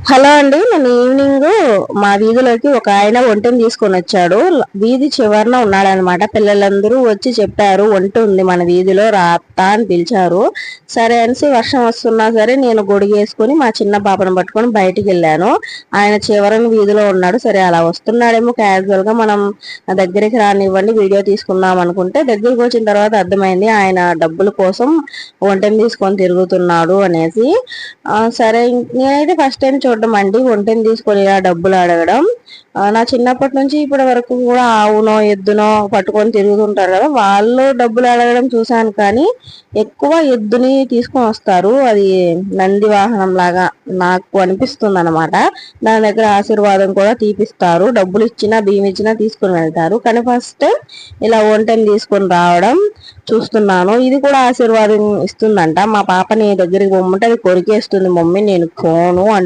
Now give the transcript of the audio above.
Hello అండి. నేను evening మా వీధిలోకి ఒక ఆయన ఒంటెని తీసుకొని వచ్చాడు. వీధి చివరన ఉన్నాడనమాట. పిల్లలందరూ వచ్చి చెప్పారు, ఒంటె ఉంది మన వీధిలో, రాత్తా అని పిలిచారు. సరే అనేసి వర్షం వస్తున్నా సరే నేను గొడుగేసుకొని మా చిన్న పాపను పట్టుకొని బయటికి వెళ్ళాను. ఆయన చివరన వీధిలో ఉన్నాడు. సరే అలా వస్తున్నాడేమో క్యాజువల్ గా మనం దగ్గరికి రానివ్వండి వీడియో తీసుకుందాం అనుకుంటే, దగ్గరికి వచ్చిన తర్వాత అర్థమైంది ఆయన డబ్బుల కోసం ఒంటెని తీసుకొని తిరుగుతున్నాడు అనేసి. సరే నేనైతే ఫస్ట్ టైం చూడడం అండి ఒంటెని తీసుకొని ఇలా డబ్బులు అడగడం. నా చిన్నప్పటి నుంచి ఇప్పటి వరకు కూడా ఆవునో ఎద్దునో పట్టుకొని తిరుగుతుంటారు కదా, వాళ్ళు డబ్బులు అడగడం చూశాను. కానీ ఎక్కువ ఎద్దుని తీసుకొని వస్తారు, అది నంది వాహనం లాగా నాకు అనిపిస్తుంది అనమాట. దాని దగ్గర ఆశీర్వాదం కూడా తీపిస్తారు, డబ్బులు ఇచ్చినా బియ్యం ఇచ్చినా తీసుకొని వెళ్తారు. కానీ ఫస్ట్ ఇలా ఒంటెని తీసుకొని రావడం చూస్తున్నాను. ఇది కూడా ఆశీర్వాదం ఇస్తుందంట. మా పాపని దగ్గరికి పొమ్మంటే అది కొరికేస్తుంది, మమ్మీ నేను పోను అంట.